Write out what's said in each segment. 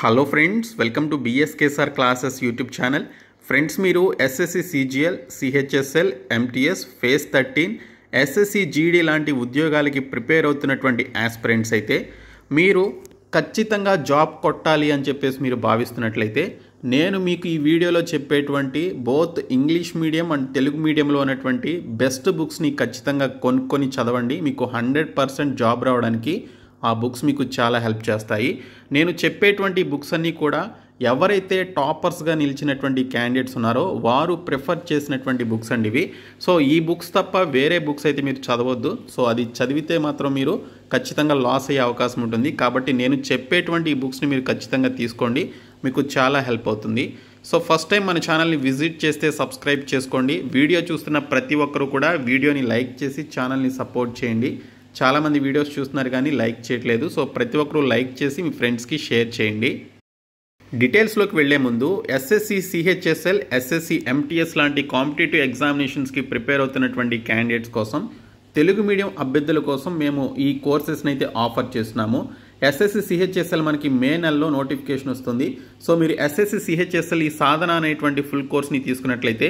Hello friends, welcome to BSK sir classes YouTube channel. Friends, మీరు SSC CGL, CHSL, MTS, phase 13, SSC GD లాంటి ఉద్యోగాలకి prepare అవుతున్నటువంటి aspirants అయితే మీరు ఖచ్చితంగా జాబ్ కొట్టాలి అని చెప్పేసి మీరు భావిస్తున్నట్లయితే నేను మీకు ఈ వీడియోలో చెప్పేటువంటి both English medium and Telugu మీడియంలో ఉన్నటువంటి బెస్ట్ బుక్స్ని ఖచ్చితంగా కొనుక్కొని చదవండి. మీకు 100% జాబ్ రావడానికి ఆ బుక్స్ మీకు చాలా హెల్ప్ చేస్తాయి. నేను చెప్పేటువంటి బుక్స్ అన్నీ కూడా ఎవరైతే టాపర్స్గా నిలిచినటువంటి క్యాండిడేట్స్ ఉన్నారో వారు ప్రిఫర్ చేసినటువంటి బుక్స్ అండి ఇవి. సో ఈ బుక్స్ తప్ప వేరే బుక్స్ అయితే మీరు చదవద్దు. సో అది చదివితే మాత్రం మీరు ఖచ్చితంగా లాస్ అయ్యే అవకాశం ఉంటుంది. కాబట్టి నేను చెప్పేటువంటి ఈ బుక్స్ని మీరు ఖచ్చితంగా తీసుకోండి, మీకు చాలా హెల్ప్ అవుతుంది. సో ఫస్ట్ టైం మన ఛానల్ని విజిట్ చేస్తే సబ్స్క్రైబ్ చేసుకోండి. వీడియో చూస్తున్న ప్రతి ఒక్కరు కూడా వీడియోని లైక్ చేసి ఛానల్ని సపోర్ట్ చేయండి. చాలామంది వీడియోస్ చూస్తున్నారు కానీ లైక్ చేయట్లేదు. సో ప్రతి ఒక్కరూ లైక్ చేసి మీ ఫ్రెండ్స్కి షేర్ చేయండి. డీటెయిల్స్లోకి వెళ్లే ముందు ఎస్ఎస్సి సిహెచ్ఎస్ఎల్, ఎస్ఎస్సి ఎంటీఎస్ లాంటి కాంపిటేటివ్ ఎగ్జామినేషన్స్కి ప్రిపేర్ అవుతున్నటువంటి క్యాండిడేట్స్ కోసం, తెలుగు మీడియం అభ్యర్థుల కోసం మేము ఈ కోర్సెస్ని అయితే ఆఫర్ చేస్తున్నాము. ఎస్ఎస్సి సిహెచ్ఎస్ఎల్ మనకి మే నెలలో నోటిఫికేషన్ వస్తుంది. సో మీరు ఎస్ఎస్సి సిహెచ్ఎస్ఎల్ ఈ సాధన అనేటువంటి ఫుల్ కోర్స్ని తీసుకున్నట్లయితే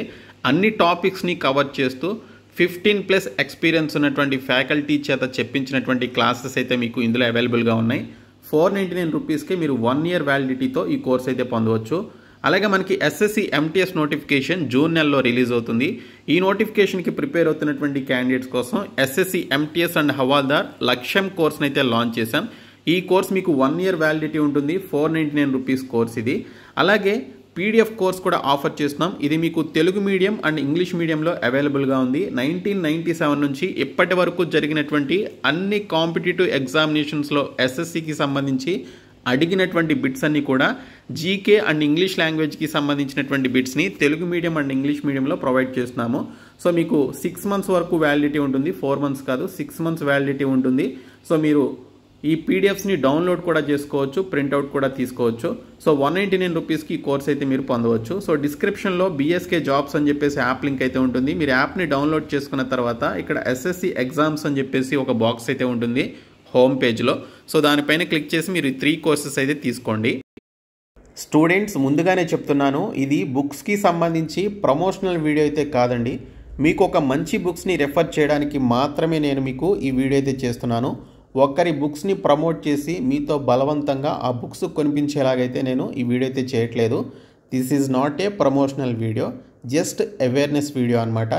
అన్ని టాపిక్స్ని కవర్ చేస్తూ 15+ ఎక్స్పీరియన్స్ ఉన్నటువంటి ఫ్యాకల్టీ చేత చెప్పించినటువంటి క్లాసెస్ అయితే మీకు ఇందులో అవైలబుల్గా ఉన్నాయి. 499 రూపీస్కి మీరు 1 year వ్యాలిడిటీతో ఈ కోర్స్ అయితే పొందవచ్చు. అలాగే మనకి ఎస్ఎస్సి ఎంటీఎస్ నోటిఫికేషన్ జూన్ నెలలో రిలీజ్ అవుతుంది. ఈ నోటిఫికేషన్కి ప్రిపేర్ అవుతున్నటువంటి క్యాండిడేట్స్ కోసం ఎస్ఎస్సి ఎంటీఎస్ అండ్ హవాల్దార్ లక్ష్యం కోర్స్ని అయితే లాంచ్ చేశాం. ఈ కోర్స్ మీకు 1 year వ్యాలిడిటీ ఉంటుంది. 499 రూపీస్ కోర్స్ ఇది. అలాగే పీడిఎఫ్ కోర్స్ కూడా ఆఫర్ చేస్తున్నాం. ఇది మీకు తెలుగు మీడియం అండ్ ఇంగ్లీష్ మీడియంలో అవైలబుల్గా ఉంది. 1997 నుంచి ఇప్పటి వరకు జరిగినటువంటి అన్ని కాంపిటేటివ్ ఎగ్జామినేషన్స్లో ఎస్ఎస్సికి సంబంధించి అడిగినటువంటి బిట్స్ అన్ని కూడా జీకే అండ్ ఇంగ్లీష్ లాంగ్వేజ్కి సంబంధించినటువంటి బిట్స్ని తెలుగు మీడియం అండ్ ఇంగ్లీష్ మీడియంలో ప్రొవైడ్ చేస్తున్నాము. సో మీకు 6 months వరకు వ్యాలిడిటీ ఉంటుంది. 4 months కాదు, 6 months వ్యాలిడిటీ ఉంటుంది. సో మీరు ఈ పీడిఎఫ్స్ని డౌన్లోడ్ కూడా చేసుకోవచ్చు, ప్రింట్అవుట్ కూడా తీసుకోవచ్చు. సో 199 రూపీస్కి ఈ కోర్స్ అయితే మీరు పొందవచ్చు. సో డిస్క్రిప్షన్లో బిఎస్కే జాబ్స్ అని చెప్పేసి యాప్ లింక్ అయితే ఉంటుంది. మీరు యాప్ని డౌన్లోడ్ చేసుకున్న తర్వాత ఇక్కడ ఎస్ఎస్సి ఎగ్జామ్స్ అని చెప్పేసి ఒక బాక్స్ అయితే ఉంటుంది హోమ్ పేజ్లో. సో దానిపైన క్లిక్ చేసి మీరు 3 కోర్సెస్ అయితే తీసుకోండి. స్టూడెంట్స్, ముందుగానే చెప్తున్నాను, ఇది బుక్స్కి సంబంధించి ప్రమోషనల్ వీడియో అయితే కాదండి. మీకు ఒక మంచి బుక్స్ని రెఫర్ చేయడానికి మాత్రమే నేను మీకు ఈ వీడియో అయితే చేస్తున్నాను. ఒక్కరి బుక్స్ని ప్రమోట్ చేసి మీతో బలవంతంగా ఆ బుక్స్ కొనిపించేలాగైతే నేను ఈ వీడియో అయితే చేయట్లేదు. This is not a promotional video, just awareness video అనమాట.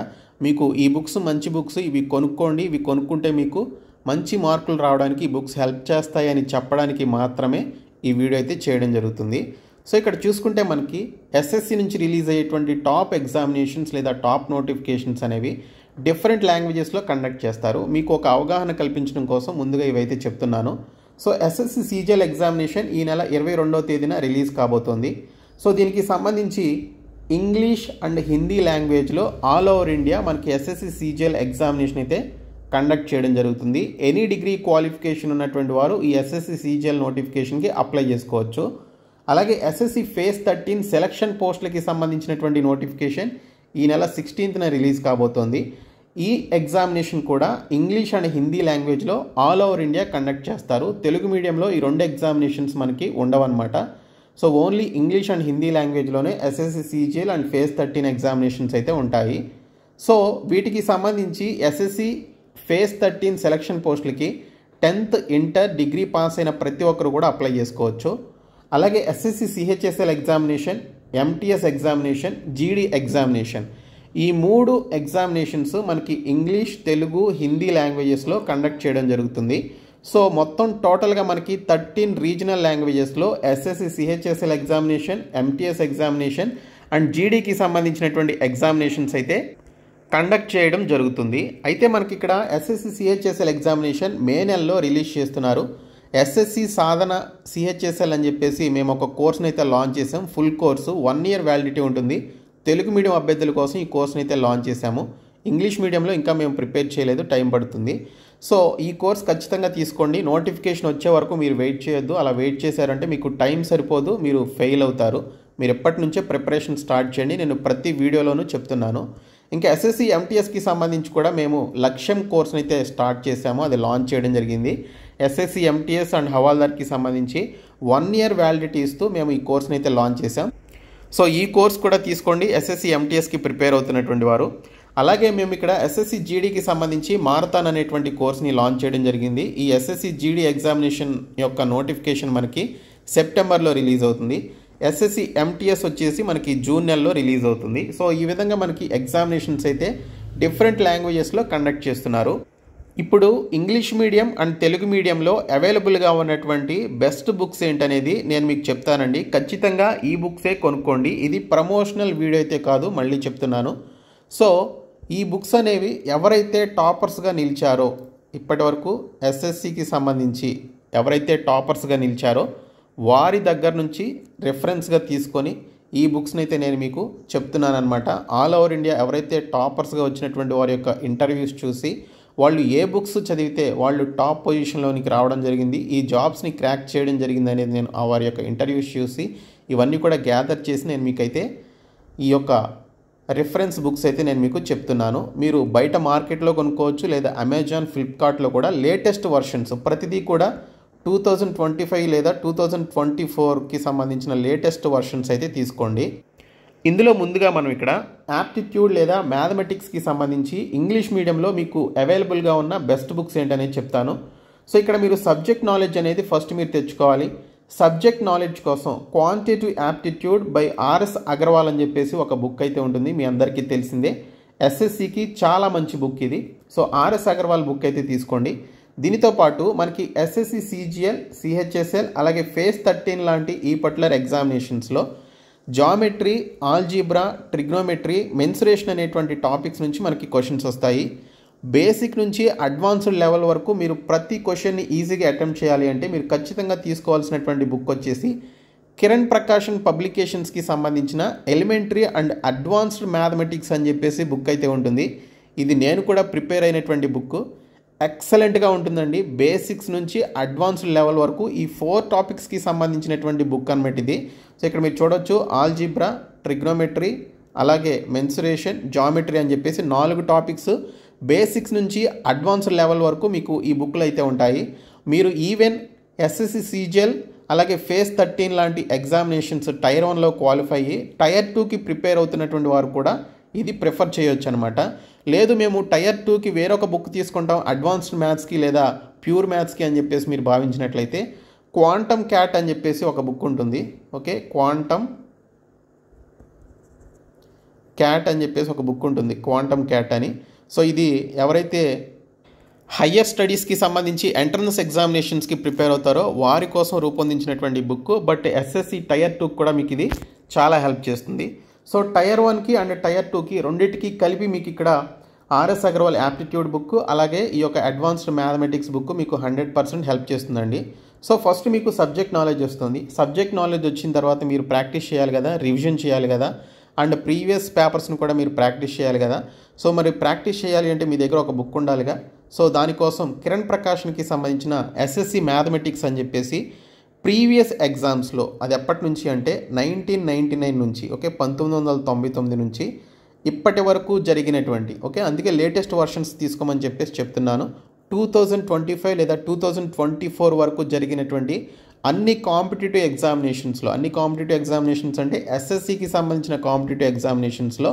మీకు ఈ బుక్స్ మంచి బుక్స్, ఇవి కొనుక్కోండి, ఇవి కొనుక్కుంటే మీకు మంచి మార్కులు రావడానికి ఈ బుక్స్ హెల్ప్ చేస్తాయని చెప్పడానికి మాత్రమే ఈ వీడియో అయితే చేయడం జరుగుతుంది. సో ఇక్కడ చూసుకుంటే మనకి ఎస్ఎస్సి నుంచి రిలీజ్ అయ్యేటువంటి టాప్ ఎగ్జామినేషన్స్ లేదా టాప్ నోటిఫికేషన్స్ అనేవి డిఫరెంట్ లాంగ్వేజెస్లో కండక్ట్ చేస్తారు. మీకు ఒక అవగాహన కల్పించడం కోసం ముందుగా ఇవైతే చెప్తున్నాను. సో ఎస్ఎస్సి సిజిఎల్ ఎగ్జామినేషన్ ఈ నెల 22వ తేదీన రిలీజ్ కాబోతోంది. సో దీనికి సంబంధించి ఇంగ్లీష్ అండ్ హిందీ లాంగ్వేజ్లో ఆల్ ఓవర్ ఇండియా మనకి ఎస్ఎస్సి సిజిఎల్ ఎగ్జామినేషన్ అయితే కండక్ట్ చేయడం జరుగుతుంది. ఎనీ డిగ్రీ క్వాలిఫికేషన్ ఉన్నటువంటి వారు ఈ ఎస్ఎస్సి సిజిఎల్ నోటిఫికేషన్కి అప్లై చేసుకోవచ్చు. అలాగే ఎస్ఎస్సి ఫేజ్ 13 సెలక్షన్ పోస్టులకి సంబంధించినటువంటి నోటిఫికేషన్ ఈ నెల 16న రిలీజ్ కాబోతోంది. ఈ ఎగ్జామినేషన్ కూడా ఇంగ్లీష్ అండ్ హిందీ లాంగ్వేజ్లో ఆల్ ఓవర్ ఇండియా కండక్ట్ చేస్తారు. తెలుగు మీడియంలో ఈ 2 ఎగ్జామినేషన్స్ మనకి ఉండవన్నమాట. So only English and Hindi లాంగ్వేజ్లోనే SSC CGL and phase 13 examinations అయితే ఉంటాయి. సో వీటికి సంబంధించి ఎస్ఎస్సి ఫేజ్ 13 సెలక్షన్ పోస్టులకి 10th ఇంటర్ డిగ్రీ పాస్ అయిన ప్రతి ఒక్కరు కూడా అప్లై చేసుకోవచ్చు. అలాగే SSC CHSL examination, MTS examination, GD examination, ఈ 3 ఎగ్జామినేషన్స్ మనకి ఇంగ్లీష్, తెలుగు, హిందీ లాంగ్వేజెస్లో కండక్ట్ చేయడం జరుగుతుంది. సో మొత్తం టోటల్గా మనకి 13 రీజనల్ లాంగ్వేజెస్లో SSC CHSL examination, MTS examination and జీడీకి సంబంధించినటువంటి ఎగ్జామినేషన్స్ అయితే కండక్ట్ చేయడం జరుగుతుంది. అయితే మనకి ఇక్కడ ఎస్ఎస్సి సిహెచ్ఎస్ఎల్ ఎగ్జామినేషన్ మే నెలలో రిలీజ్ చేస్తున్నారు. ఎస్ఎస్సి సాధన సిహెచ్ఎస్ఎల్ అని చెప్పేసి మేము ఒక కోర్స్ని అయితే లాంచ్ చేసాం. ఫుల్ కోర్సు 1 year వ్యాలిడిటీ ఉంటుంది. తెలుగు మీడియం అభ్యర్థుల కోసం ఈ కోర్స్ని అయితే లాంచ్ చేశాము. ఇంగ్లీష్ మీడియంలో ఇంకా మేము ప్రిపేర్ చేయలేదు, టైం పడుతుంది. సో ఈ కోర్స్ ఖచ్చితంగా తీసుకోండి. నోటిఫికేషన్ వచ్చే వరకు మీరు వెయిట్ చేయొద్దు. అలా వెయిట్ చేశారంటే మీకు టైం సరిపోదు, మీరు ఫెయిల్ అవుతారు. మీరు ఎప్పటి నుంచే ప్రిపరేషన్ స్టార్ట్ చేయండి. నేను ప్రతి వీడియోలోనూ చెప్తున్నాను. ఇంకా ఎస్ఎస్సి ఎంటీఎస్కి సంబంధించి కూడా మేము లక్ష్యం కోర్స్ని అయితే స్టార్ట్ చేసాము, అది లాంచ్ చేయడం జరిగింది. ఎస్ఎస్సి ఎంటీఎస్ అండ్ హవాల్దార్కి సంబంధించి 1 year వ్యాలిడిటీ ఇస్తూ మేము ఈ కోర్స్ని అయితే లాంచ్ చేసాం. సో ఈ కోర్స్ కూడా తీసుకోండి ఎస్ఎస్సి ఎంటీఎస్కి ప్రిపేర్ అవుతున్నటువంటి వారు. అలాగే మేము ఇక్కడ ఎస్ఎస్సి జీడీకి సంబంధించి మారథాన్ అనేటువంటి కోర్స్ని లాంచ్ చేయడం జరిగింది. ఈ ఎస్ఎస్సి జీడీ ఎగ్జామినేషన్ యొక్క నోటిఫికేషన్ మనకి సెప్టెంబర్లో రిలీజ్ అవుతుంది. ఎస్ఎస్సి ఎంటీఎస్ వచ్చేసి మనకి జూన్ నెలలో రిలీజ్ అవుతుంది. సో ఈ విధంగా మనకి ఎగ్జామినేషన్స్ అయితే డిఫరెంట్ లాంగ్వేజెస్లో కండక్ట్ చేస్తున్నారు. ఇప్పుడు ఇంగ్లీష్ మీడియం అండ్ తెలుగు మీడియంలో అవైలబుల్గా ఉన్నటువంటి బెస్ట్ బుక్స్ ఏంటనేది నేను మీకు చెప్తానండి. ఖచ్చితంగా ఈ బుక్సే కొనుక్కోండి. ఇది ప్రమోషనల్ వీడియో అయితే కాదు, మళ్ళీ చెప్తున్నాను. సో ఈ బుక్స్ అనేవి ఎవరైతే టాపర్స్గా నిలిచారో, ఇప్పటి వరకు ఎస్ఎస్సికి సంబంధించి ఎవరైతే టాపర్స్గా నిలిచారో వారి దగ్గర నుంచి రెఫరెన్స్గా తీసుకొని ఈ బుక్స్ని అయితే నేను మీకు చెప్తున్నాను అనమాట. ఆల్ ఓవర్ ఇండియా ఎవరైతే టాపర్స్గా వచ్చినటువంటి వారి యొక్క ఇంటర్వ్యూస్ చూసి వాళ్ళు ఏ బుక్స్ చదివితే వాళ్ళు టాప్ పొజిషన్లోనికి రావడం జరిగింది, ఈ జాబ్స్ని క్రాక్ చేయడం జరిగింది అనేది నేను వారి యొక్క ఇంటర్వ్యూస్ చూసి ఇవన్నీ కూడా గ్యాదర్ చేసి నేను మీకైతే ఈ యొక్క రిఫరెన్స్ బుక్స్ అయితే నేను మీకు చెప్తున్నాను. మీరు బయట మార్కెట్లో కొనుక్కోవచ్చు, లేదా అమెజాన్, ఫ్లిప్కార్ట్లో కూడా లేటెస్ట్ వర్షన్స్ ప్రతిదీ కూడా 2025 లేదా 2024కి సంబంధించిన లేటెస్ట్ వర్షన్స్ అయితే తీసుకోండి. ఇందులో ముందుగా మనం ఇక్కడ యాప్టిట్యూడ్ లేదా మ్యాథమెటిక్స్కి సంబంధించి ఇంగ్లీష్ మీడియంలో మీకు అవైలబుల్గా ఉన్న బెస్ట్ బుక్స్ ఏంటనేది చెప్తాను. సో ఇక్కడ మీరు సబ్జెక్ట్ నాలెడ్జ్ అనేది ఫస్ట్ మీరు తెచ్చుకోవాలి. సబ్జెక్ట్ నాలెడ్జ్ కోసం quantitative aptitude by RS Agarwal అని చెప్పేసి ఒక బుక్ అయితే ఉంటుంది, మీ అందరికీ తెలిసిందే. ఎస్ఎస్సికి చాలా మంచి బుక్ ఇది. సో ఆర్ఎస్ అగర్వాల్ బుక్ అయితే తీసుకోండి. దీనితో పాటు మనకి ఎస్ఎస్సి సిజిఎల్, సిహెచ్ఎస్ఎల్ అలాగే ఫేజ్ 13 లాంటి ఈ పర్టికులర్ ఎగ్జామినేషన్స్లో జామెట్రీ, ఆల్జీబ్రా, ట్రిగ్నోమెట్రీ, మెన్సురేషన్ అనేటువంటి టాపిక్స్ నుంచి మనకి క్వశ్చన్స్ వస్తాయి. బేసిక్ నుంచి అడ్వాన్స్డ్ లెవెల్ వరకు మీరు ప్రతి క్వశ్చన్ని ఈజీగా అటెంప్ట్ చేయాలి అంటే మీరు ఖచ్చితంగా తీసుకోవాల్సినటువంటి బుక్ వచ్చేసి కిరణ్ ప్రకాశన్ పబ్లికేషన్స్కి సంబంధించిన ఎలిమెంటరీ అండ్ అడ్వాన్స్డ్ మ్యాథమెటిక్స్ అని చెప్పేసి బుక్ అయితే ఉంటుంది. ఇది నేను కూడా ప్రిపేర్ అయినటువంటి బుక్. ఎక్సలెంట్గా ఉంటుందండి. బేసిక్స్ నుంచి అడ్వాన్స్డ్ లెవెల్ వరకు ఈ 4 టాపిక్స్కి సంబంధించినటువంటి బుక్ అన్నమాట ఇది. సో ఇక్కడ మీరు చూడొచ్చు ఆల్జీబ్రా, ట్రిగ్నోమెట్రీ అలాగే మెన్సురేషన్, జామెట్రీ అని చెప్పేసి 4 టాపిక్స్ బేసిక్స్ నుంచి అడ్వాన్స్డ్ లెవెల్ వరకు మీకు ఈ బుక్లు అయితే ఉంటాయి. మీరు ఈవెన్ ఎస్ఎస్సి సిజిఎల్ అలాగే ఫేజ్ 13 లాంటి ఎగ్జామినేషన్స్ టైర్ 1లో క్వాలిఫై అయ్యి టైర్ 2కి ప్రిపేర్ అవుతున్నటువంటి వారు కూడా ఇది ప్రిఫర్ చేయొచ్చు అనమాట. లేదు మేము టైర్ 2కి వేరొక బుక్ తీసుకుంటాం అడ్వాన్స్డ్ మ్యాథ్స్కి లేదా ప్యూర్ మ్యాథ్స్కి అని చెప్పేసి మీరు భావించినట్లయితే క్వాంటమ్ క్యాట్ అని చెప్పేసి ఒక బుక్ ఉంటుంది. ఓకే, క్వాంటమ్ క్యాట్ అని చెప్పేసి ఒక బుక్ ఉంటుంది, క్వాంటమ్ క్యాట్ అని. సో ఇది ఎవరైతే హయ్యర్ స్టడీస్కి సంబంధించి ఎంట్రన్స్ ఎగ్జామినేషన్స్కి ప్రిపేర్ అవుతారో వారి కోసం రూపొందించినటువంటి బుక్. బట్ ఎస్ఎస్సి టైర్ 2 కూడా మీకు ఇది చాలా హెల్ప్ చేస్తుంది. సో టైర్ 1కి అండ్ టైర్ 2కి రెండింటికి కలిపి మీకు ఇక్కడ ఆర్ఎస్ అగర్వాల్ యాప్టిట్యూడ్ బుక్ అలాగే ఈ యొక్క అడ్వాన్స్డ్ మ్యాథమెటిక్స్ బుక్ మీకు 100% హెల్ప్ చేస్తుందండి. సో ఫస్ట్ మీకు సబ్జెక్ట్ నాలెడ్జ్ వస్తుంది. సబ్జెక్ట్ నాలెడ్జ్ వచ్చిన తర్వాత మీరు ప్రాక్టీస్ చేయాలి కదా, రివిజన్ చేయాలి కదా, అండ్ ప్రీవియస్ పేపర్స్ని కూడా మీరు ప్రాక్టీస్ చేయాలి కదా. సో మరి ప్రాక్టీస్ చేయాలి అంటే మీ దగ్గర ఒక బుక్ ఉండాలిగా. సో దానికోసం కిరణ్ ప్రకాశన్కి సంబంధించిన ఎస్ఎస్సి మ్యాథమెటిక్స్ అని చెప్పేసి ప్రీవియస్ ఎగ్జామ్స్లో, అది ఎప్పటి నుంచి అంటే 1999 నుంచి, ఓకే 1999 నుంచి ఇప్పటి వరకు జరిగినటువంటి, ఓకే అందుకే లేటెస్ట్ వర్షన్స్ తీసుకోమని చెప్పేసి చెప్తున్నాను. 2025 లేదా 2024 వరకు జరిగినటువంటి అన్ని కాంపిటేటివ్ ఎగ్జామినేషన్స్లో, అన్ని కాంపిటేటివ్ ఎగ్జామినేషన్స్ అంటే ఎస్ఎస్సికి సంబంధించిన కాంపిటేటివ్ ఎగ్జామినేషన్స్లో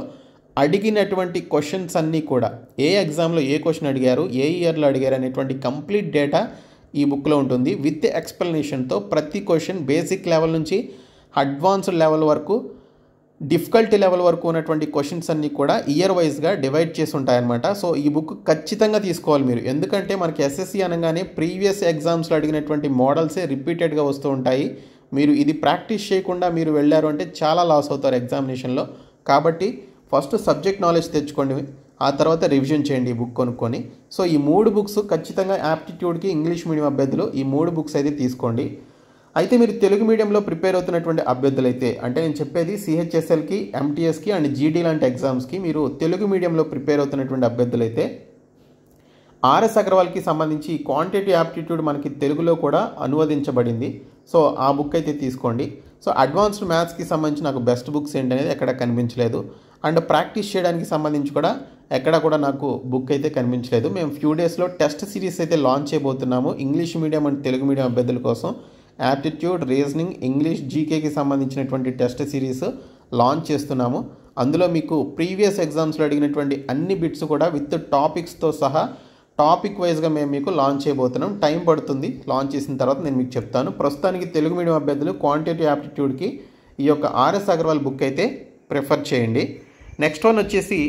అడిగినటువంటి క్వశ్చన్స్ అన్నీ కూడా ఏ ఎగ్జామ్లో ఏ క్వశ్చన్ అడిగారు, ఏ ఇయర్లో అడిగారు అనేటువంటి కంప్లీట్ డేటా ఈ బుక్లో ఉంటుంది. విత్ ఎక్స్ప్లెనేషన్తో ప్రతి క్వశ్చన్ బేసిక్ లెవెల్ నుంచి అడ్వాన్స్డ్ లెవెల్ వరకు, డిఫికల్టీ లెవెల్ వరకు ఉన్నటువంటి క్వశ్చన్స్ అన్నీ కూడా ఇయర్ వైజ్గా డివైడ్ చేసి ఉంటాయన్నమాట. సో ఈ బుక్ ఖచ్చితంగా తీసుకోవాలి మీరు. ఎందుకంటే మనకి ఎస్ఎస్సి అనగానే ప్రీవియస్ ఎగ్జామ్స్లో అడిగినటువంటి మోడల్సే రిపీటెడ్గా వస్తూ ఉంటాయి. మీరు ఇది ప్రాక్టీస్ చేయకుండా మీరు వెళ్ళారు అంటే చాలా లాస్ అవుతారు ఎగ్జామినేషన్లో. కాబట్టి ఫస్ట్ సబ్జెక్ట్ నాలెడ్జ్ తెచ్చుకోండి, ఆ తర్వాత రివిజన్ చేయండి ఈ బుక్ కొనుక్కొని. సో ఈ 3 బుక్స్ ఖచ్చితంగా యాప్టిట్యూడ్కి ఇంగ్లీష్ మీడియం అభ్యర్థులు ఈ 3 బుక్స్ అయితే తీసుకోండి. అయితే మీరు తెలుగు మీడియంలో ప్రిపేర్ అవుతున్నటువంటి అభ్యర్థులైతే, అంటే నేను చెప్పేది సిహెచ్ఎస్ఎల్కి, ఎంటీఎస్కి అండ్ జీడీ లాంటి ఎగ్జామ్స్కి మీరు తెలుగు మీడియంలో ప్రిపేర్ అవుతున్నటువంటి అభ్యర్థులైతే ఆర్ఎస్ అగర్వాల్కి సంబంధించి క్వాంటిటేటివ్ యాప్టిట్యూడ్ మనకి తెలుగులో కూడా అనువదించబడింది. సో ఆ బుక్ అయితే తీసుకోండి. సో అడ్వాన్స్డ్ మ్యాథ్స్కి సంబంధించి నాకు బెస్ట్ బుక్స్ ఏంటనేది ఎక్కడ కనిపించలేదు. అండ్ ప్రాక్టీస్ చేయడానికి సంబంధించి కూడా ఎక్కడ కూడా నాకు బుక్ అయితే కనిపించలేదు. మేము ఫ్యూ డేస్లో టెస్ట్ సిరీస్ అయితే లాంచ్ చేయబోతున్నాము English medium and Telugu medium అభ్యర్థుల కోసం. యాప్టిట్యూడ్, రీజనింగ్, ఇంగ్లీష్, జీకేకి సంబంధించినటువంటి టెస్ట్ సిరీస్ లాంచ్ చేస్తున్నాము. అందులో మీకు ప్రీవియస్ ఎగ్జామ్స్లో అడిగినటువంటి అన్ని బిట్స్ కూడా విత్ టాపిక్స్తో సహా టాపిక్ వైజ్గా మేము మీకు లాంచ్ చేయబోతున్నాం. టైం పడుతుంది, లాంచ్ చేసిన తర్వాత నేను మీకు చెప్తాను. ప్రస్తుతానికి తెలుగు మీడియం అభ్యర్థులు క్వాంటిటేటివ్ యాప్టిట్యూడ్కి ఈ యొక్క ఆర్ఎస్ అగర్వాల్ బుక్ అయితే ప్రిఫర్ చేయండి. నెక్స్ట్ వన్ వచ్చేసి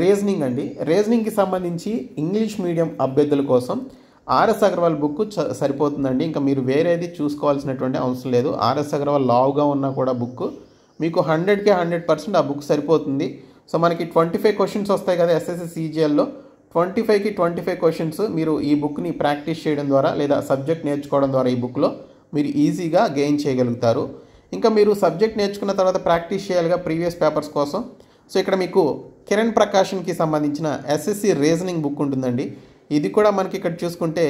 రీజనింగ్ అండి. రీజనింగ్కి సంబంధించి ఇంగ్లీష్ మీడియం అభ్యర్థుల కోసం ఆర్ఎస్ అగర్వాల్ బుక్ సరిపోతుందండి. ఇంకా మీరు వేరేది చూసుకోవాల్సినటువంటి అవసరం లేదు. ఆర్ఎస్ అగర్వాల్ లావుగా ఉన్నా కూడా బుక్ మీకు 100కి 100% ఆ బుక్ సరిపోతుంది. సో మనకి 25 క్వశ్చన్స్ వస్తాయి కదా ఎస్ఎస్సి సిజిఎల్లో. 25కి 25 క్వశ్చన్స్ మీరు ఈ బుక్ని ప్రాక్టీస్ చేయడం ద్వారా లేదా సబ్జెక్ట్ నేర్చుకోవడం ద్వారా ఈ బుక్లో మీరు ఈజీగా గెయిన్ చేయగలుగుతారు. ఇంకా మీరు సబ్జెక్ట్ నేర్చుకున్న తర్వాత ప్రాక్టీస్ చేయాలిగా ప్రీవియస్ పేపర్స్ కోసం. సో ఇక్కడ మీకు కిరణ్ ప్రకాషన్కి సంబంధించిన ఎస్ఎస్సి రీజనింగ్ బుక్ ఉంటుందండి. ఇది కూడా మనకి ఇక్కడ చూసుకుంటే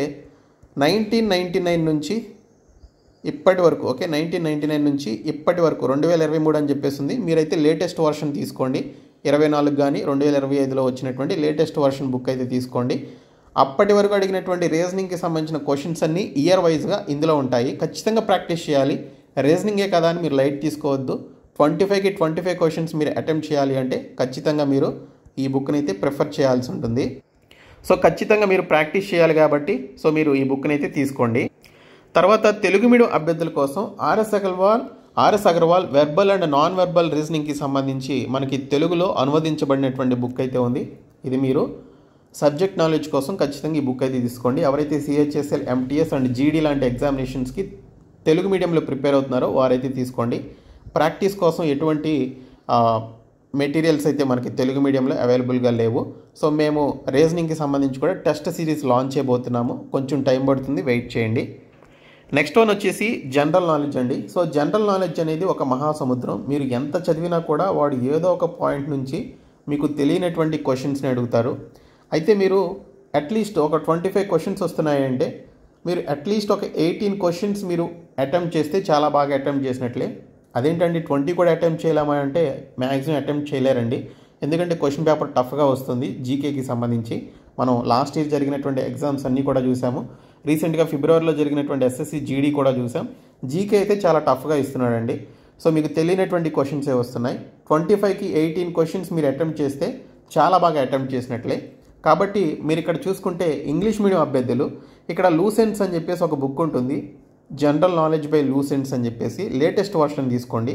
1999 నుంచి ఇప్పటి వరకు, ఓకే, 1999 నుంచి ఇప్పటి వరకు 2023 అని చెప్పేసింది. మీరైతే లేటెస్ట్ వర్షన్ తీసుకోండి. 24 కానీ 2025లో వచ్చినటువంటి లేటెస్ట్ వర్షన్ బుక్ అయితే తీసుకోండి. అప్పటి వరకు అడిగినటువంటి రీజనింగ్కి సంబంధించిన క్వశ్చన్స్ అన్నీ ఇయర్ వైజ్గా ఇందులో ఉంటాయి. ఖచ్చితంగా ప్రాక్టీస్ చేయాలి. రీజనింగే కదా అని మీరు లైట్ తీసుకోవద్దు. 25కి 25 క్వశ్చన్స్ మీరు అటెంప్ట్ చేయాలి అంటే ఖచ్చితంగా మీరు ఈ బుక్ని అయితే ప్రిఫర్ చేయాల్సి ఉంటుంది. సో ఖచ్చితంగా మీరు ప్రాక్టీస్ చేయాలి కాబట్టి సో మీరు ఈ బుక్ని అయితే తీసుకోండి. తర్వాత తెలుగు మీడియం అభ్యర్థుల కోసం RS Agarwal verbal and non verbal రీజనింగ్కి సంబంధించి మనకి తెలుగులో అనువదించబడినటువంటి బుక్ అయితే ఉంది. ఇది మీరు సబ్జెక్ట్ నాలెడ్జ్ కోసం ఖచ్చితంగా ఈ బుక్ అయితే తీసుకోండి. ఎవరైతే సిహెచ్ఎస్ఎల్, ఎంటీఎస్ అండ్ జీడీ లాంటి ఎగ్జామినేషన్స్కి తెలుగు మీడియంలో ప్రిపేర్ అవుతున్నారో వారైతే తీసుకోండి. ప్రాక్టీస్ కోసం ఎటువంటి మెటీరియల్స్ అయితే మనకి తెలుగు మీడియంలో అవైలబుల్గా లేవు. సో మేము రీజనింగ్కి సంబంధించి కూడా టెస్ట్ సిరీస్ లాంచ్ చేయబోతున్నాము. కొంచెం టైం పడుతుంది, వెయిట్ చేయండి. నెక్స్ట్ వన్ వచ్చేసి జనరల్ నాలెడ్జ్ అండి. సో జనరల్ నాలెడ్జ్ అనేది ఒక మహాసముద్రం. మీరు ఎంత చదివినా కూడా వాడు ఏదో ఒక పాయింట్ నుంచి మీకు తెలియనటువంటి క్వశ్చన్స్ని అడుగుతారు. అయితే మీరు అట్లీస్ట్ ఒక 25 క్వశ్చన్స్ వస్తున్నాయంటే మీరు అట్లీస్ట్ ఒక 18 క్వశ్చన్స్ మీరు అటెంప్ట్ చేస్తే చాలా బాగా అటెంప్ట్ చేసినట్లే. అదేంటండి 20 కూడా అటెంప్ట్ చేయలేమా అంటే మ్యాక్సిమం అటెంప్ట్ చేయలేరండి. ఎందుకంటే క్వశ్చన్ పేపర్ టఫ్గా వస్తుంది. జీకేకి సంబంధించి మనం లాస్ట్ ఇయర్ జరిగినటువంటి ఎగ్జామ్స్ అన్నీ కూడా చూసాము. రీసెంట్గా ఫిబ్రవరిలో జరిగినటువంటి ఎస్ఎస్సి జీడీ కూడా చూసాం. జీకే అయితే చాలా టఫ్గా ఇస్తున్నాడండి. సో మీకు తెలియనటువంటి క్వశ్చన్సే వస్తున్నాయి. 25కి 18 క్వశ్చన్స్ మీరు అటెంప్ట్ చేస్తే చాలా బాగా అటెంప్ట్ చేసినట్లే. కాబట్టి మీరు ఇక్కడ చూసుకుంటే ఇంగ్లీష్ మీడియం అభ్యర్థులు ఇక్కడ లూసెన్స్ అని చెప్పేసి ఒక బుక్ ఉంటుంది. జనరల్ నాలెడ్జ్ బై లూసెంట్స్ అని చెప్పేసి లేటెస్ట్ వర్షన్ తీసుకోండి.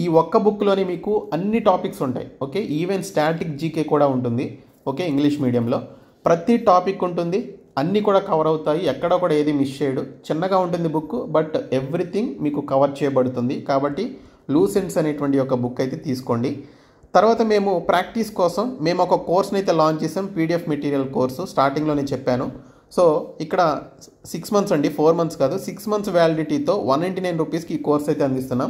ఈ ఒక్క బుక్లోని మీకు అన్ని టాపిక్స్ ఉంటాయి. ఓకే, ఈవెన్ స్టాటిక్ జీకే కూడా ఉంటుంది. ఓకే, ఇంగ్లీష్ మీడియంలో ప్రతి టాపిక్ ఉంటుంది, అన్నీ కూడా కవర్ అవుతాయి. ఎక్కడ కూడా ఏది మిస్ చేయడు. చిన్నగా ఉంటుంది బుక్, బట్ ఎవ్రీథింగ్ మీకు కవర్ చేయబడుతుంది. కాబట్టి లూసెంట్స్ అనేటువంటి ఒక బుక్ అయితే తీసుకోండి. తర్వాత మేము ప్రాక్టీస్ కోసం మేము ఒక కోర్స్ని అయితే లాంచ్ చేసాం. పీడిఎఫ్ మెటీరియల్ కోర్సు స్టార్టింగ్లోనే చెప్పాను. సో ఇక్కడ 6 మంత్స్ అండి, 4 మంత్స్ కాదు, 6 మంత్స్ వ్యాలిడిటీతో 199 రూపీస్కి ఈ కోర్స్ అయితే అందిస్తున్నాం.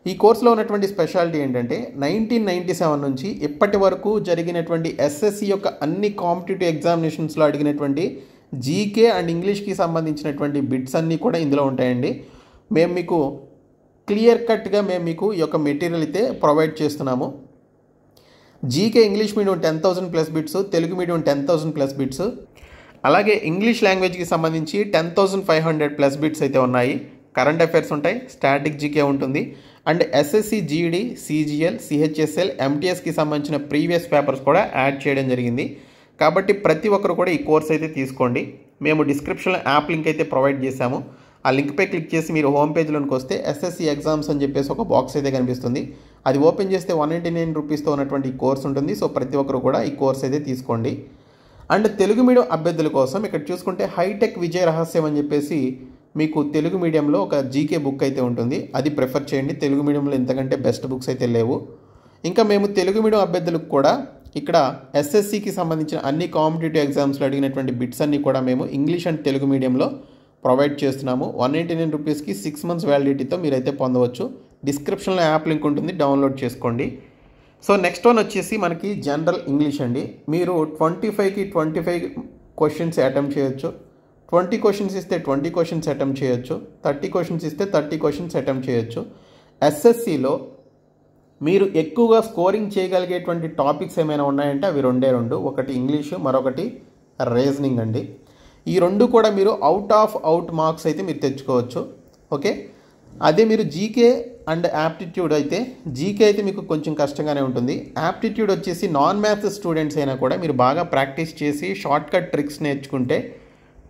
ఈ కోర్సులో ఉన్నటువంటి స్పెషాలిటీ ఏంటంటే 1997 నుంచి ఇప్పటి వరకు జరిగినటువంటి ఎస్ఎస్సి యొక్క అన్ని కాంపిటేటివ్ ఎగ్జామినేషన్స్లో అడిగినటువంటి జీకే అండ్ ఇంగ్లీష్కి సంబంధించినటువంటి బిట్స్ అన్నీ కూడా ఇందులో ఉంటాయండి. మేము మీకు క్లియర్ కట్గా మేము మీకు ఈ యొక్క మెటీరియల్ అయితే ప్రొవైడ్ చేస్తున్నాము. GK English medium 10,000 plus bits, Telugu medium 10,000 plus bits, అలాగే ఇంగ్లీష్ లాంగ్వేజ్కి సంబంధించి 10,500 ప్లస్ బిట్స్ అయితే ఉన్నాయి. కరెంట్ అఫైర్స్ ఉంటాయి, స్టాటిక్ జీకే ఉంటుంది, and SSC GD, CGL, CHSL, ఎంటీఎస్కి సంబంధించిన ప్రీవియస్ పేపర్స్ కూడా యాడ్ చేయడం జరిగింది. కాబట్టి ప్రతి ఒక్కరు కూడా ఈ కోర్స్ అయితే తీసుకోండి. మేము డిస్క్రిప్షన్లో యాప్ లింక్ అయితే ప్రొవైడ్ చేశాము. ఆ లింక్పై క్లిక్ చేసి మీరు హోమ్ పేజ్లోకి వస్తే ఎస్ఎస్సి ఎగ్జామ్స్ అని చెప్పేసి ఒక బాక్స్ అయితే కనిపిస్తుంది. అది ఓపెన్ చేస్తే 199 రూపీస్తో ఉన్నటువంటి కోర్స్ ఉంటుంది. సో ప్రతి ఒక్కరు కూడా ఈ కోర్స్ అయితే తీసుకోండి. అండ్ తెలుగు మీడియం అభ్యర్థుల కోసం ఇక్కడ చూసుకుంటే హైటెక్ విజయ రహస్యం అని చెప్పేసి మీకు తెలుగు మీడియంలో ఒక జీకే బుక్ అయితే ఉంటుంది. అది ప్రిఫర్ చేయండి. తెలుగు మీడియంలో ఇంతకంటే బెస్ట్ బుక్స్ అయితే లేవు. ఇంకా మేము తెలుగు మీడియం అభ్యర్థులకు కూడా ఇక్కడ ఎస్ఎస్సికి సంబంధించిన అన్ని కాంపిటేటివ్ ఎగ్జామ్స్లో అడిగినటువంటి బిట్స్ అన్నీ కూడా మేము ఇంగ్లీష్ అండ్ తెలుగు మీడియంలో ప్రొవైడ్ చేస్తున్నాము. 199 రూపీస్కి 6 మంత్స్ వ్యాలిడిటీతో మీరైతే పొందవచ్చు. డిస్క్రిప్షన్లో యాప్ లింక్ ఉంటుంది, డౌన్లోడ్ చేసుకోండి. సో నెక్స్ట్ వన్ వచ్చేసి మనకి జనరల్ ఇంగ్లీష్ అండి. మీరు 25కి 25 క్వశ్చన్స్ అటెంప్ట్ చేయొచ్చు. 20 క్వశ్చన్స్ ఇస్తే 20 క్వశ్చన్స్ అటెంప్ట్ చేయొచ్చు. 30 క్వశ్చన్స్ ఇస్తే 30 క్వశ్చన్స్ అటెంప్ట్ చేయొచ్చు. ఎస్ఎస్సిలో మీరు ఎక్కువగా స్కోరింగ్ చేయగలిగేటువంటి టాపిక్స్ ఏమైనా ఉన్నాయంటే అవి రెండే రెండు, ఒకటి ఇంగ్లీషు, మరొకటి రీజనింగ్ అండి. ఈ రెండు కూడా మీరు అవుట్ మార్క్స్ అయితే మీరు తెచ్చుకోవచ్చు. ఓకే, అదే మీరు జీకే అండ్ యాప్టిట్యూడ్ అయితే, జీకే అయితే మీకు కొంచెం కష్టంగానే ఉంటుంది. యాప్టిట్యూడ్ వచ్చేసి నాన్ మ్యాథ్స్ స్టూడెంట్స్ అయినా కూడా మీరు బాగా ప్రాక్టీస్ చేసి షార్ట్ కట్ ట్రిక్స్ నేర్చుకుంటే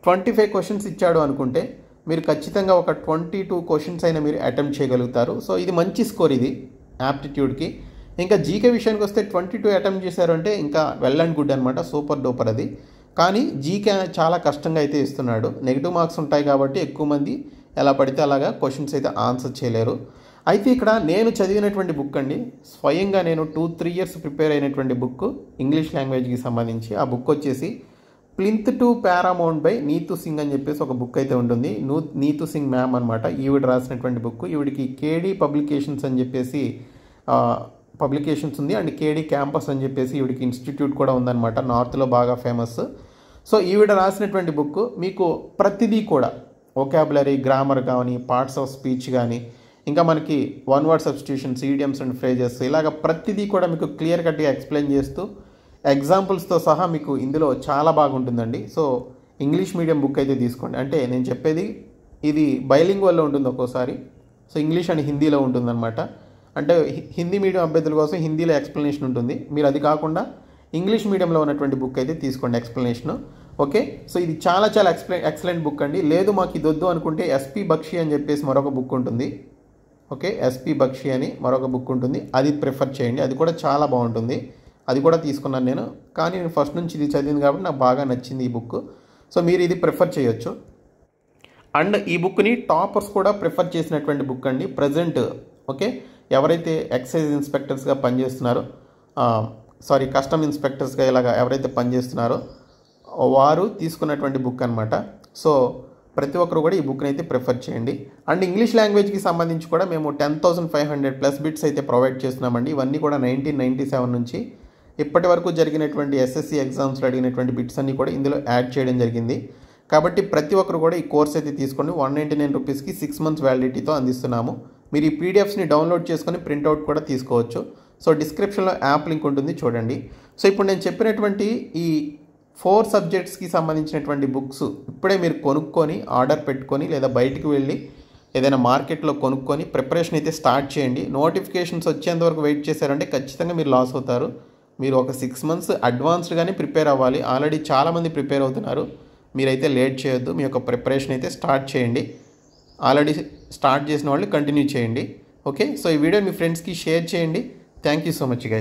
25 క్వశ్చన్స్ ఇచ్చాడు అనుకుంటే మీరు ఖచ్చితంగా ఒక 22 క్వశ్చన్స్ అయినా మీరు అటెంప్ట్ చేయగలుగుతారు. సో ఇది మంచి స్కోర్ ఇది యాప్టిట్యూడ్కి. ఇంకా జీకే విషయానికి వస్తే 22 అటెంప్ట్ చేశారు అంటే ఇంకా వెల్ అండ్ గుడ్ అనమాట, సూపర్ డూపర్ అది. కానీ జీకే చాలా కష్టంగా అయితే ఇస్తున్నాడు, నెగిటివ్ మార్క్స్ ఉంటాయి కాబట్టి ఎక్కువ మంది ఎలా పడితే అలాగా క్వశ్చన్స్ అయితే ఆన్సర్ చేయలేరు. అయితే ఇక్కడ నేను చదివినటువంటి బుక్ అండి, స్వయంగా నేను 2-3 ఇయర్స్ ప్రిపేర్ అయినటువంటి బుక్ ఇంగ్లీష్ లాంగ్వేజ్కి సంబంధించి. ఆ బుక్ వచ్చేసి plinth to paramount by Neetu Singh అని చెప్పేసి ఒక బుక్ అయితే ఉంటుంది. నీతు సింగ్ మ్యామ్ అనమాట, ఈవిడ రాసినటువంటి బుక్. ఈవిడికి కేడీ పబ్లికేషన్స్ అని చెప్పేసి పబ్లికేషన్స్ ఉంది, అండ్ కేడీ క్యాంపస్ అని చెప్పేసి ఈవిడికి ఇన్స్టిట్యూట్ కూడా ఉందన్నమాట, నార్త్లో బాగా ఫేమస్. సో ఈవిడ రాసినటువంటి బుక్ మీకు ప్రతిదీ కూడా వొకాబులరీ, గ్రామర్ కానీ, పార్ట్స్ ఆఫ్ స్పీచ్ కానీ, ఇంకా మనకి one word substitutions, idioms and phrases, ఇలాగ ప్రతిదీ కూడా మీకు క్లియర్ కట్గా ఎక్స్ప్లెయిన్ చేస్తూ ఎగ్జాంపుల్స్తో సహా మీకు ఇందులో చాలా బాగుంటుందండి. సో ఇంగ్లీష్ మీడియం బుక్ అయితే తీసుకోండి. అంటే నేను చెప్పేది ఇది బైలింగ్వల్లో ఉంటుంది ఒక్కోసారి, సో ఇంగ్లీష్ అండ్ హిందీలో ఉంటుందన్నమాట. అంటే హిందీ మీడియం అభ్యర్థుల కోసం హిందీలో ఎక్స్ప్లెనేషన్ ఉంటుంది, మీరు అది కాకుండా ఇంగ్లీష్ మీడియంలో ఉన్నటువంటి బుక్ అయితే తీసుకోండి ఎక్స్ప్లెనేషను. ఓకే, సో ఇది చాలా చాలా ఎక్సలెంట్ బుక్ అండి. లేదు మాకు ఇది వద్దు అనుకుంటే ఎస్పీ బక్షి అని చెప్పేసి మరొక బుక్ ఉంటుంది. ఓకే, ఎస్పీ బక్షి అని మరొక బుక్ ఉంటుంది, అది ప్రిఫర్ చేయండి, అది కూడా చాలా బాగుంటుంది. అది కూడా తీసుకున్నాను నేను, కానీ నేను ఫస్ట్ నుంచి ఇది చదివింది కాబట్టి నాకు బాగా నచ్చింది ఈ బుక్. సో మీరు ఇది ప్రిఫర్ చేయొచ్చు. అండ్ ఈ బుక్ని టాపర్స్ కూడా ప్రిఫర్ చేసినటువంటి బుక్ అండి ప్రజెంట్. ఓకే, ఎవరైతే ఎక్సైజ్ ఇన్స్పెక్టర్స్గా పనిచేస్తున్నారో, కస్టమ్ ఇన్స్పెక్టర్స్గా ఇలాగా ఎవరైతే పనిచేస్తున్నారో వారు తీసుకున్నటువంటి బుక్ అనమాట. సో ప్రతి ఒక్కరు కూడా ఈ బుక్ని అయితే ప్రిఫర్ చేయండి. అండ్ ఇంగ్లీష్ లాంగ్వేజ్కి సంబంధించి కూడా మేము 10,500+ బిట్స్ అయితే ప్రొవైడ్ చేస్తున్నామండి. ఇవన్నీ కూడా 1997 నుంచి ఇప్పటి వరకు జరిగినటువంటి ఎస్ఎస్సి ఎగ్జామ్స్లో అడిగినటువంటి బిట్స్ అన్నీ కూడా ఇందులో యాడ్ చేయడం జరిగింది. కాబట్టి ప్రతి ఒక్కరు కూడా ఈ కోర్స్ అయితే తీసుకోండి. 199 రూపీస్కి 6 months వ్యాలిడిటీతో అందిస్తున్నాము. మీరు ఈ పీడిఎఫ్స్ని డౌన్లోడ్ చేసుకొని ప్రింట్అవుట్ కూడా తీసుకోవచ్చు. సో డిస్క్రిప్షన్లో యాప్ లింక్ ఉంటుంది, చూడండి. సో ఇప్పుడు నేను చెప్పినటువంటి ఈ 4 సబ్జెక్ట్స్కి సంబంధించినటువంటి బుక్స్ ఇప్పుడే మీరు కొనుక్కొని ఆర్డర్ పెట్టుకొని లేదా బయటికి వెళ్ళి ఏదైనా మార్కెట్లో కొనుక్కొని ప్రిపరేషన్ అయితే స్టార్ట్ చేయండి. నోటిఫికేషన్స్ వచ్చేంత వరకు వెయిట్ చేశారంటే ఖచ్చితంగా మీరు లాస్ అవుతారు. మీరు ఒక 6 months అడ్వాన్స్డ్గానే ప్రిపేర్ అవ్వాలి. ఆల్రెడీ చాలామంది ప్రిపేర్ అవుతున్నారు, మీరైతే లేట్ చేయొద్దు. మీ యొక్క ప్రిపరేషన్ అయితే స్టార్ట్ చేయండి. ఆల్రెడీ స్టార్ట్ చేసిన వాళ్ళు కంటిన్యూ చేయండి. ఓకే, సో ఈ వీడియో మీ ఫ్రెండ్స్కి షేర్ చేయండి. Thank you so much guys.